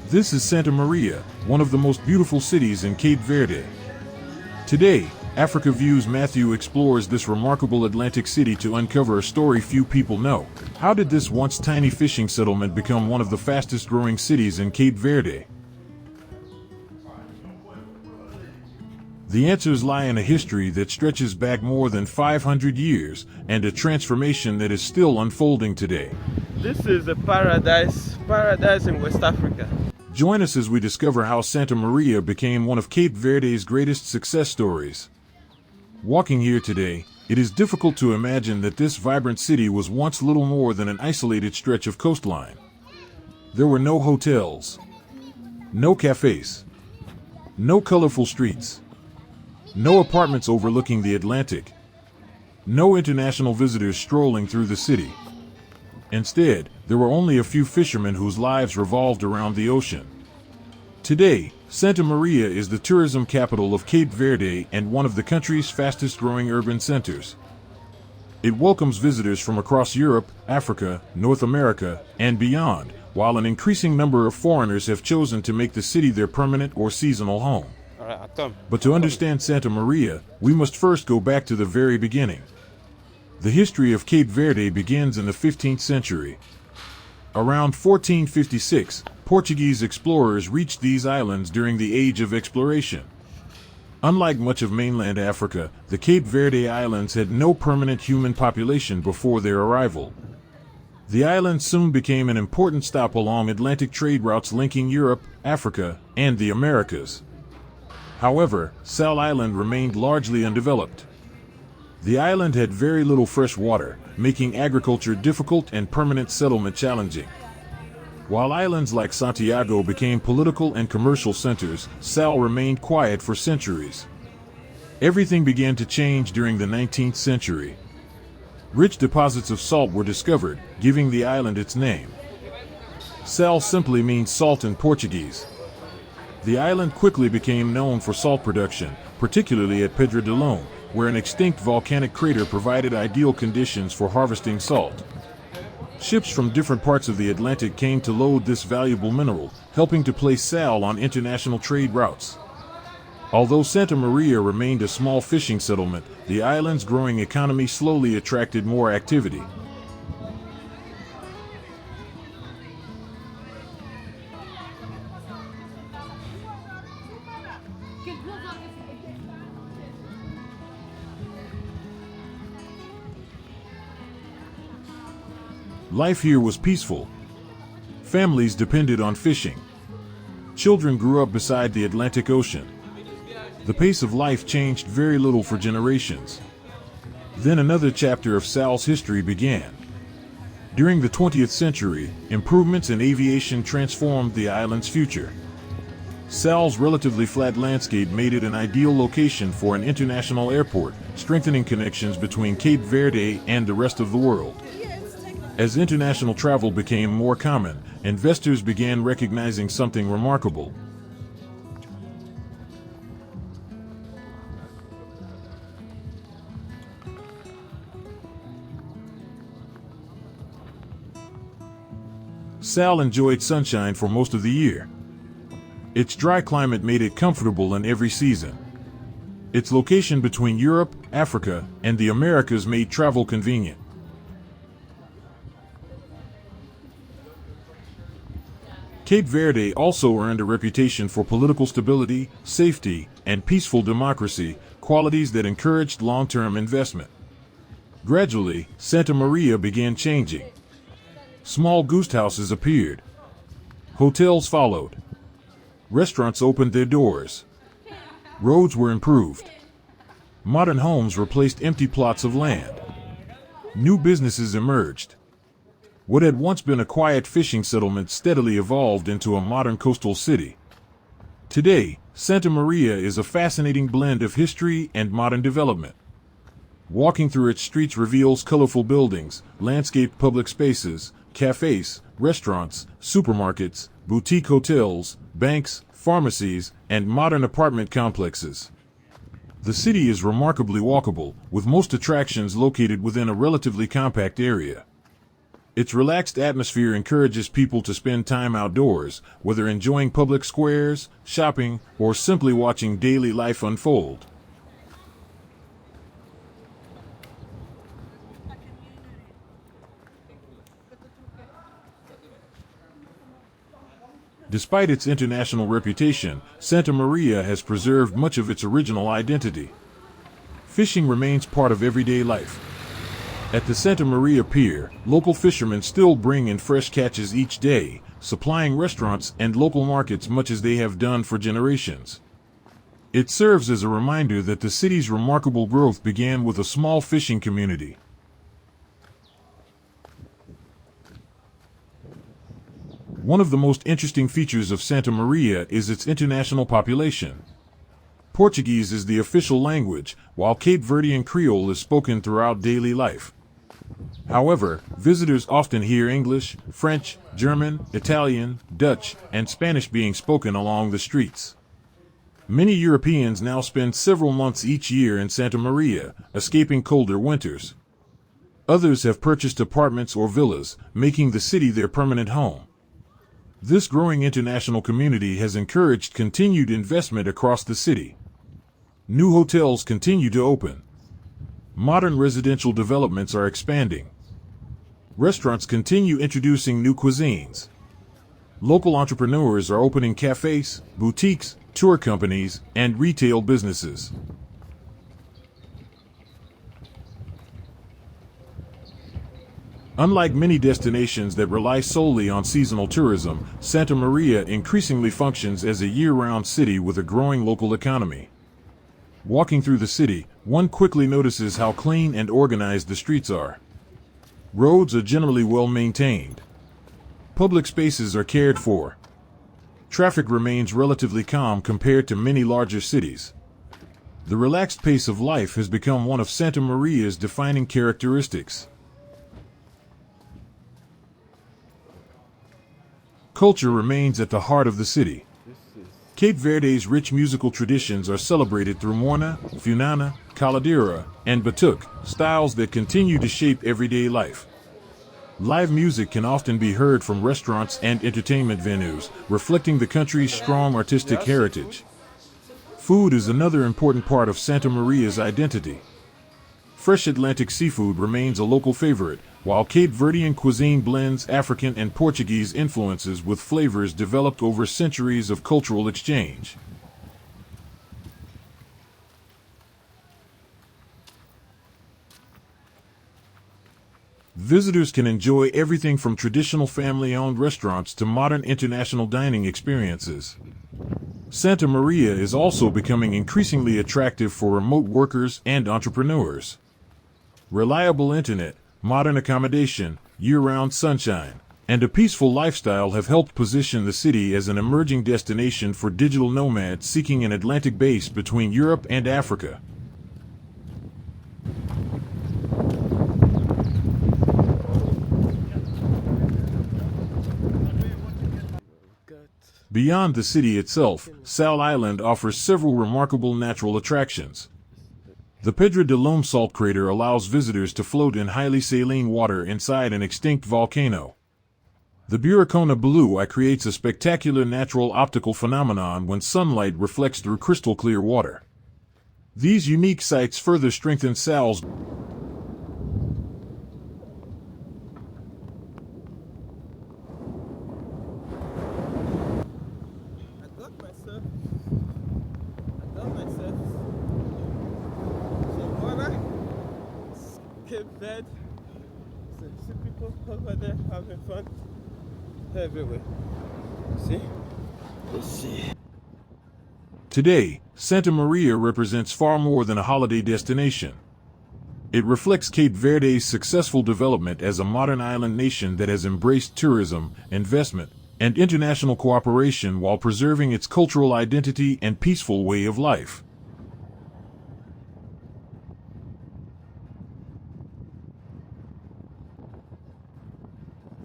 This is Santa Maria, one of the most beautiful cities in Cape Verde. Today, Africa Views Matthew explores this remarkable Atlantic city to uncover a story few people know. How did this once tiny fishing settlement become one of the fastest growing cities in Cape Verde? The answers lie in a history that stretches back more than 500 years and a transformation that is still unfolding today. This is a paradise in West Africa. Join us as we discover how Santa Maria became one of Cape Verde's greatest success stories. Walking here today, it is difficult to imagine that this vibrant city was once little more than an isolated stretch of coastline. There were no hotels, no cafes, no colorful streets, no apartments overlooking the Atlantic, no international visitors strolling through the city. Instead, there were only a few fishermen whose lives revolved around the ocean. Today, Santa Maria is the tourism capital of Cape Verde and one of the country's fastest-growing urban centers. It welcomes visitors from across Europe, Africa, North America, and beyond, while an increasing number of foreigners have chosen to make the city their permanent or seasonal home. But to understand Santa Maria, we must first go back to the very beginning. The history of Cape Verde begins in the 15th century. Around 1456, Portuguese explorers reached these islands during the Age of Exploration. Unlike much of mainland Africa, the Cape Verde Islands had no permanent human population before their arrival. The islands soon became an important stop along Atlantic trade routes linking Europe, Africa, and the Americas. However, Sal Island remained largely undeveloped. The island had very little fresh water, making agriculture difficult and permanent settlement challenging. While islands like Santiago became political and commercial centers, Sal remained quiet for centuries. Everything began to change during the 19th century. Rich deposits of salt were discovered, giving the island its name. Sal simply means salt in Portuguese. The island quickly became known for salt production, particularly at Pedra de Lome, where an extinct volcanic crater provided ideal conditions for harvesting salt. Ships from different parts of the Atlantic came to load this valuable mineral, helping to place Sal on international trade routes. Although Santa Maria remained a small fishing settlement, the island's growing economy slowly attracted more activity. Life here was peaceful. Families depended on fishing. Children grew up beside the Atlantic Ocean. The pace of life changed very little for generations. Then another chapter of Sal's history began. During the 20th century, improvements in aviation transformed the island's future. Sal's relatively flat landscape made it an ideal location for an international airport, strengthening connections between Cape Verde and the rest of the world. As international travel became more common, investors began recognizing something remarkable. Sal enjoyed sunshine for most of the year. Its dry climate made it comfortable in every season. Its location between Europe, Africa, and the Americas made travel convenient. Cape Verde also earned a reputation for political stability, safety, and peaceful democracy, qualities that encouraged long-term investment. Gradually, Santa Maria began changing. Small guest houses appeared. Hotels followed. Restaurants opened their doors. Roads were improved. Modern homes replaced empty plots of land. New businesses emerged. What had once been a quiet fishing settlement steadily evolved into a modern coastal city. Today, Santa Maria is a fascinating blend of history and modern development. Walking through its streets reveals colorful buildings, landscaped public spaces, cafes, restaurants, supermarkets, boutique hotels, banks, pharmacies, and modern apartment complexes. The city is remarkably walkable, with most attractions located within a relatively compact area. Its relaxed atmosphere encourages people to spend time outdoors, whether enjoying public squares, shopping, or simply watching daily life unfold. Despite its international reputation, Santa Maria has preserved much of its original identity. Fishing remains part of everyday life. At the Santa Maria Pier, local fishermen still bring in fresh catches each day, supplying restaurants and local markets much as they have done for generations. It serves as a reminder that the city's remarkable growth began with a small fishing community. One of the most interesting features of Santa Maria is its international population. Portuguese is the official language, while Cape Verdean Creole is spoken throughout daily life. However, visitors often hear English, French, German, Italian, Dutch, and Spanish being spoken along the streets. Many Europeans now spend several months each year in Santa Maria, escaping colder winters. Others have purchased apartments or villas, making the city their permanent home. This growing international community has encouraged continued investment across the city. New hotels continue to open. Modern residential developments are expanding. Restaurants continue introducing new cuisines. Local entrepreneurs are opening cafes, boutiques, tour companies, and retail businesses. Unlike many destinations that rely solely on seasonal tourism, Santa Maria increasingly functions as a year-round city with a growing local economy. Walking through the city, one quickly notices how clean and organized the streets are. Roads are generally well maintained. Public spaces are cared for. Traffic remains relatively calm compared to many larger cities. The relaxed pace of life has become one of Santa Maria's defining characteristics. Culture remains at the heart of the city. Cape Verde's rich musical traditions are celebrated through morna, funana, caladera, and batuque, styles that continue to shape everyday life. Live music can often be heard from restaurants and entertainment venues, reflecting the country's strong artistic heritage. Food is another important part of Santa Maria's identity. Fresh Atlantic seafood remains a local favorite, while Cape Verdean cuisine blends African and Portuguese influences with flavors developed over centuries of cultural exchange. Visitors can enjoy everything from traditional family-owned restaurants to modern international dining experiences. Santa Maria is also becoming increasingly attractive for remote workers and entrepreneurs. Reliable internet, modern accommodation, year-round sunshine, and a peaceful lifestyle have helped position the city as an emerging destination for digital nomads seeking an Atlantic base between Europe and Africa. Beyond the city itself, Sal Island offers several remarkable natural attractions. The Pedra de Lome salt crater allows visitors to float in highly saline water inside an extinct volcano. The Buracona Blue Eye creates a spectacular natural optical phenomenon when sunlight reflects through crystal clear water. These unique sights further strengthen Sal's Cape Verde. So see people over there having fun everywhere. See? Let's see. Today, Santa Maria represents far more than a holiday destination. It reflects Cape Verde's successful development as a modern island nation that has embraced tourism, investment, and international cooperation while preserving its cultural identity and peaceful way of life.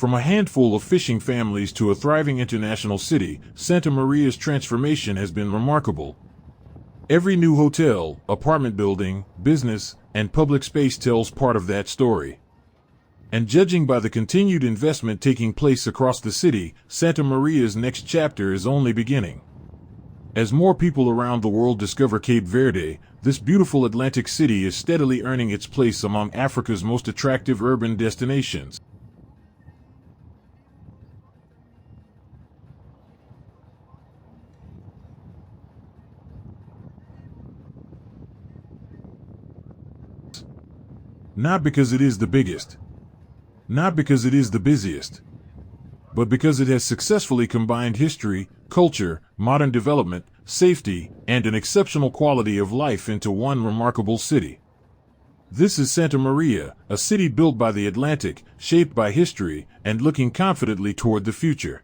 From a handful of fishing families to a thriving international city, Santa Maria's transformation has been remarkable. Every new hotel, apartment building, business, and public space tells part of that story. And judging by the continued investment taking place across the city, Santa Maria's next chapter is only beginning. As more people around the world discover Cape Verde, this beautiful Atlantic city is steadily earning its place among Africa's most attractive urban destinations. Not because it is the biggest, not because it is the busiest, but because it has successfully combined history, culture, modern development, safety, and an exceptional quality of life into one remarkable city. This is Santa Maria, a city built by the Atlantic, shaped by history, and looking confidently toward the future.